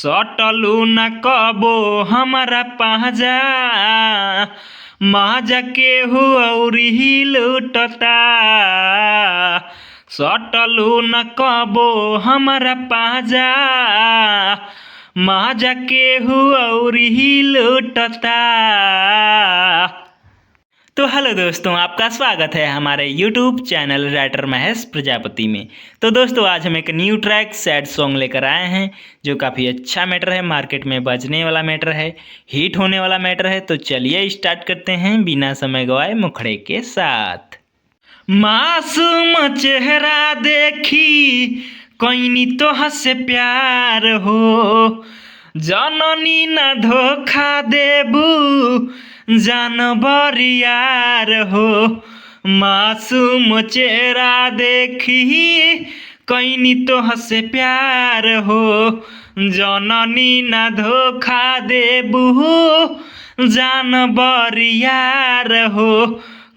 सटलू न कबो हमरा पाजा, माजा केहू अउरी लूटता। सटलू न कबो हमरा पाजा, माजा केहू अउरी लूटता। तो हेलो दोस्तों, आपका स्वागत है हमारे YouTube channel writer Mahesh Prajapati में। तो दोस्तों, आज हम एक न्यू ट्रैक सैड सॉन्ग लेकर आए हैं जो काफ़ी अच्छा मैटर है, मार्केट में बजने वाला मैटर है, हिट होने वाला मैटर है। तो चलिए स्टार्ट करते हैं बिना समय गवाए मुखड़े के साथ। मासूम चेहरा देखी कोई तो हंसे प्यार हो, जननी न धोखा देबू जानवर यार हो। मासूम चेहरा देखी कोई तो हंसे प्यार हो, जननी न धोखा देबू जानवर यार हो।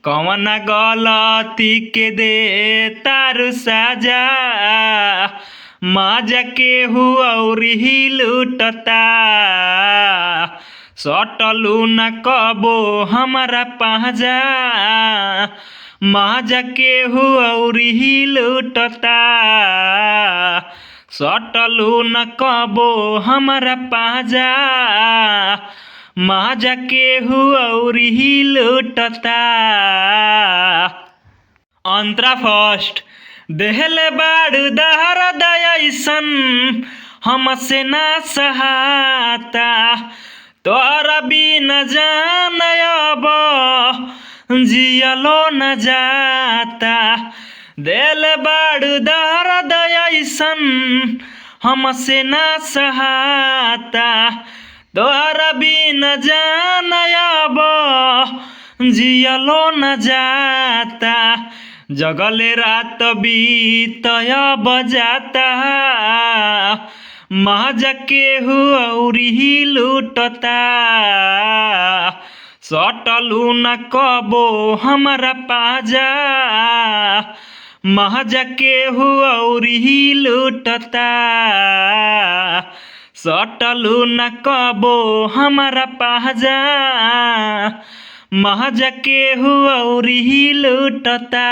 कौन गलती के दे तारू साजा, माजा केहू अउरी लूटता। सटलू न कबो हमरा पाजा, माजा केहू अउरी लूटता। सटलू न कबो हमरा पाजा, माजा केहू अउरी लूटता। अंतरा फर्स्ट देहले बाड़ दहर दयासन, हमसे ना सहाता। तोरा बिना जान अब जियलो न जाता। दिल बाड़ दहर दयासन, हमसे ना सहाता। तोरा बिना जान अब जियलो न जाता। जगले रात बीतय बजाता, माजा केहू अउरी लूटता। सटलू न कबो हमरा पाजा, माजा केहू अउरी लूटता। सटलू न कबो हमरा पाजा, माजा केहू अउरी लूटता।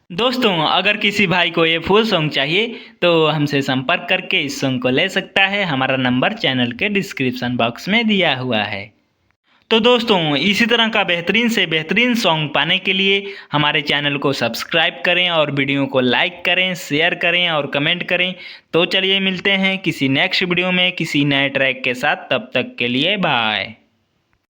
दोस्तों, अगर किसी भाई को ये फुल सॉन्ग चाहिए तो हमसे संपर्क करके इस सॉन्ग को ले सकता है। हमारा नंबर चैनल के डिस्क्रिप्शन बॉक्स में दिया हुआ है। तो दोस्तों, इसी तरह का बेहतरीन से बेहतरीन सॉन्ग पाने के लिए हमारे चैनल को सब्सक्राइब करें और वीडियो को लाइक करें, शेयर करें और कमेंट करें। तो चलिए मिलते हैं किसी नेक्स्ट वीडियो में किसी नए ट्रैक के साथ। तब तक के लिए बाय।